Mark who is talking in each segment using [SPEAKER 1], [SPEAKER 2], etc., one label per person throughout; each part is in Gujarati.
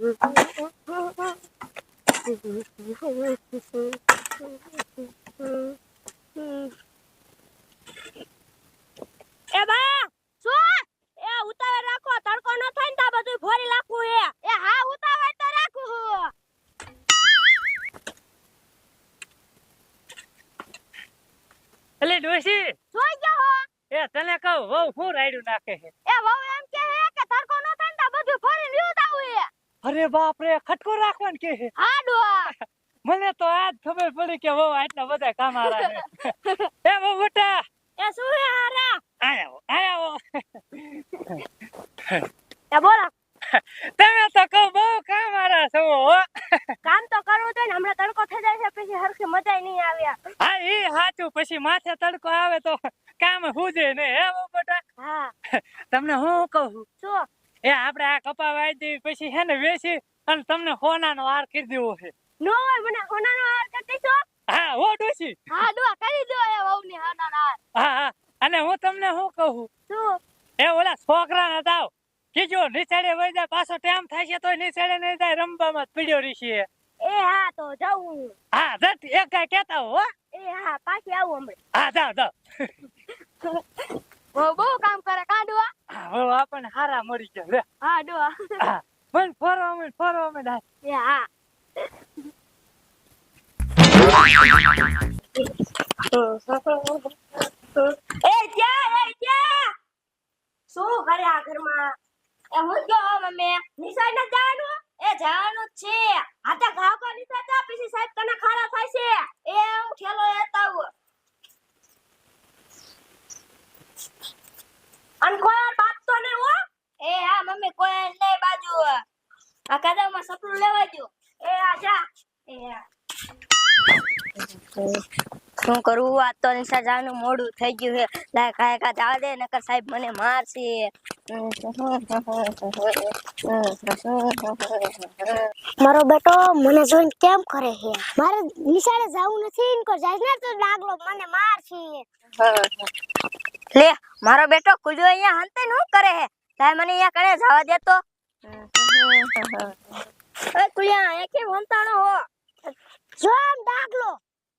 [SPEAKER 1] એ બા શું એ ઉતાવળ રાખો તડકો ન થાય ને તા બધું ફોરી નાખવું એ હા ઉતાવળ તો રાખું હું
[SPEAKER 2] એટલે ડોશી
[SPEAKER 1] જોઈ ગયો હો
[SPEAKER 2] એ તને કહું વહુ હું રાયડું નાખે છે
[SPEAKER 1] એ વહુ એમ કહે કે તડકો ન થાય ને તા બધું ફોરી લીધું આવું
[SPEAKER 2] અરે બાપ રે ખટકો રાખવાનું કે છે
[SPEAKER 1] હા ડોહા
[SPEAKER 2] મને તો આજ ખબર પડી કે વહુ આટલા બધા કામ આરા છે એ વહુ બેટા
[SPEAKER 1] એ શું હે હારા
[SPEAKER 2] આયા
[SPEAKER 1] એ બોલો
[SPEAKER 2] તમે તો કહું બહુ કામ આરા છો હો
[SPEAKER 1] કામ તો કરવું તો ને હમણાં તડકો થઈ જાય છે પછી હરખી મજા નહીં આવ્યા
[SPEAKER 2] હા ઈ સાચું પછી માથે તડકો આવે તો કામ હુજે ને હે વહુ બેટા
[SPEAKER 1] હા
[SPEAKER 2] તમને હું કહું
[SPEAKER 1] શું
[SPEAKER 2] એ આપણે આ કપા વાઈ દેવી પછી હે ને વેચી અને તમને સોનાનો હાર કરી દેવો છે
[SPEAKER 1] નો હોય મને કોનાનો હાર કરતી છો
[SPEAKER 2] હા હો ડોશી
[SPEAKER 1] હા ડોહા કરી દો એ વહુની હારનો હાર
[SPEAKER 2] હા હા અને હું તમને શું કહું
[SPEAKER 1] શું
[SPEAKER 2] એ ઓલા છોકરા ને દાવ કીજો નિશાળે વઈ જાય પાછો ટાઈમ થાય છે તો નિશાળે નહીં જાય રમવામાં જ પીડ્યો રીશી
[SPEAKER 1] એ હા તો જાઉં
[SPEAKER 2] હા જટ એક ગાય કહેતા હો
[SPEAKER 1] એ હા પાછી આવું હમણાં
[SPEAKER 2] હા જાવ જાવ
[SPEAKER 1] બહુ કામ કરે કાંડવા
[SPEAKER 2] હા હવે આપણને હારા મળી ગયા લે
[SPEAKER 1] હા ડોહા
[SPEAKER 2] હા પણ ફરવા મે
[SPEAKER 1] એ હા એ ક્યાં શું કરે આ ઘરમાં એ હું ગયો મમ્મી નિશાળ ના જવાનું એ જવાનું જ છે આ તો ઘાવ કા નિશાળ જા પછી સાહેબ તને ખાડા થાય છે એ હું ઠેલો લેતા આવું અન કોઈ બાત તો નહીં હો એ હા મમ્મી કોઈ નહીં બાજુ આ કદામાં સપનું લેવા દો એ આ જા એ શું કરું આ તો નિશા જાનું મોડું થઈ ગયું છે લાય કાય કા જવા દે નકર સાહેબ મને મારશે
[SPEAKER 3] મારો બેટો મને જોઈને કેમ કરે છે મારે નિશાળે જાવું નથી ઇનકો જાય ને તો લાગલો મને મારશે
[SPEAKER 1] લે મારો બેટો કુલ્યો અહીંયા હંતે શું કરે છે લાય મને અહીંયા કણે જવા દે તો એ કુલ્યા એ કેમ હંતાણો હો
[SPEAKER 3] જો આમ ડાગલો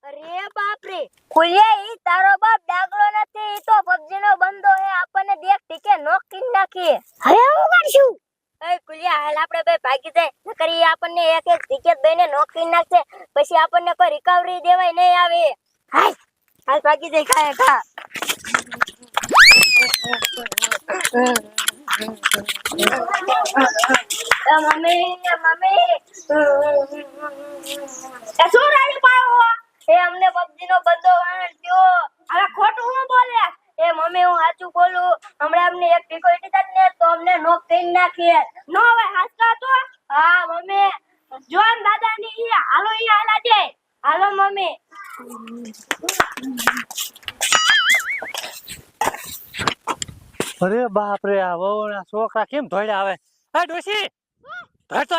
[SPEAKER 1] અરે બાપ રે કુલ્યા ઈ તારો બાપ ડાગલો નથી ઈ તો પબજી નો બંદો હે આપણને દેખ ટીકે નોકી નાખી
[SPEAKER 3] હવે હું કરશું
[SPEAKER 1] એ કુલ્યા હાલ આપણે બે ભાગી જાય નકર ઈ આપણને એક એક ટિકેટ દઈને નોકી નાખશે પછી આપણને કોઈ રિકવરી દેવાય નહીં આવે હાલ હાલ ભાગી જાય ખાય ખા મમ્મી એ શું રાડી પાયો એ અમને પબજી નો બંદો વાણ દ્યો હવે ખોટું હું બોલે એ મમ્મી હું સાચું બોલું હમણાં અમને એક ટીકો ઇટી ને તો અમને નોક કરી નાખીએ નો હવે હાસકા તો હા મમ્મી જોન દાદા ની ઈ હાલો ઈ હાલા દે હાલો મમ્મી
[SPEAKER 2] અરે બાપ રે આ વહુ ના છોકરા કેમ ધોડ્યા આવે એ ડોશી ધોડતો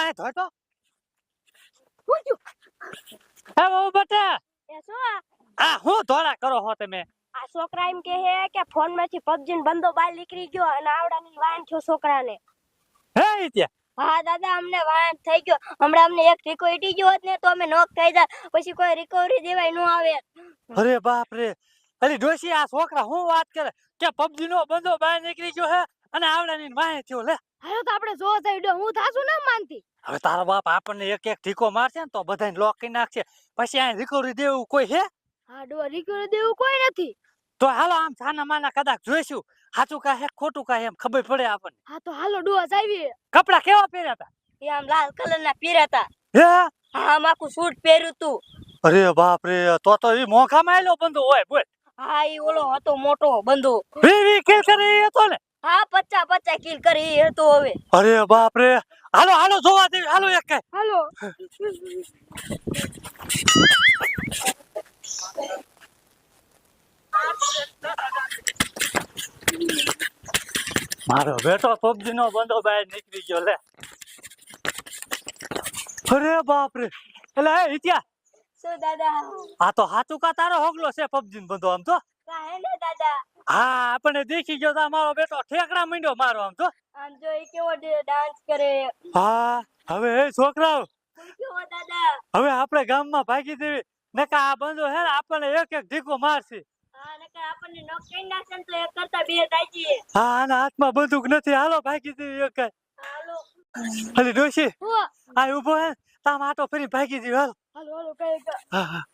[SPEAKER 2] હે વહુ બેટા
[SPEAKER 1] એ શું
[SPEAKER 2] આ હું ધોળા કરો હો તમે
[SPEAKER 1] આ છોકરા એમ કહે કે ફોન માંથી પબજી નો બંદો બહાર નીકળી ગયો અને આવડાની વાન થયો છોકરાને
[SPEAKER 2] હે ત્યાં
[SPEAKER 1] હા દાદા અમને વાન થઈ ગયો હમણાં અમને એક ટીકો ઇટી ગયો હોત ને તો અમે નોક થઈ જાય પછી કોઈ રિકવરી દેવાય ન આવે
[SPEAKER 2] અરે બાપ રે અલી ડોશી આ છોકરા હું વાત કરે કે પબજી નો બંદો બહાર નીકળી ગયો હે અને આવડાની વાહે થયો લે
[SPEAKER 1] હવે તો આપણે જો જઈડો હું થાસું ના માનતી
[SPEAKER 2] હવે તારો બાપ આપણને એક એક ઠીકો મારશે ને તો બધાને લોક કરી નાખશે પછી આ રિકવરી દેવું કોઈ હે
[SPEAKER 1] હા ડો રિકવરી દેવું કોઈ નથી
[SPEAKER 2] તો હાલો આમ છાના માના કદાચ જોઈશું સાચું કા હે ખોટું કા એમ ખબર પડે આપણને
[SPEAKER 1] હા તો હાલો ડોવા જાવી
[SPEAKER 2] કપડા કેવા પહેર્યા હતા
[SPEAKER 1] એ આમ લાલ કલર ના પહેર્યા
[SPEAKER 2] હે
[SPEAKER 1] હા માકું સૂટ પહેર્યું તું
[SPEAKER 2] અરે બાપ રે તો ઈ મોંઘામાં આયલો બંધો હોય બોલ
[SPEAKER 1] હા ઈ ઓલો હતો મોટો બંધો
[SPEAKER 2] વી કિલ કરી હતો ને
[SPEAKER 1] હા 50 કિલ કરી એ હતો હવે
[SPEAKER 2] અરે બાપ રે હાલો જોવા દે હાલો એક કઈ
[SPEAKER 1] હાલો
[SPEAKER 2] મારો બેટો પબજી નો બંધો બહાર નીકળી ગયો લે અરે બાપ રે એટલે એ ઇત્યા
[SPEAKER 1] શું દાદા
[SPEAKER 2] આ તો હાચું કા તારો હોગલો છે પબજી નો બંધો આમ તો
[SPEAKER 1] કાહે ને દાદા
[SPEAKER 2] હા આપણે દેખી ગયો તો મારો બેટો ઠેકડા માંડ્યો મારો આમ તો
[SPEAKER 1] આમ જો એ કેવો ડાન્સ કરે
[SPEAKER 2] હા હવે એ છોકરાઓ
[SPEAKER 1] શું કયો દાદા?
[SPEAKER 2] હવે આપણે ગામમાં ભાગી દેવી નકા આ બંધો હે ને આપણને એક એક ઢીકો મારશે.
[SPEAKER 1] હા નકર આપણને નોક કરી નાખશે ને તો એક કરતા બે થાય છે.
[SPEAKER 2] હા આના હાથમાં બંદૂક નથી હાલો ભાગી દેવી એક
[SPEAKER 1] હાલો
[SPEAKER 2] અલી ડોશી
[SPEAKER 1] હું
[SPEAKER 2] આ ઊભો હે તામ આટો ફરી ભાગી દેવી હાલો
[SPEAKER 1] હાલો હાલો કઈ
[SPEAKER 2] હા હા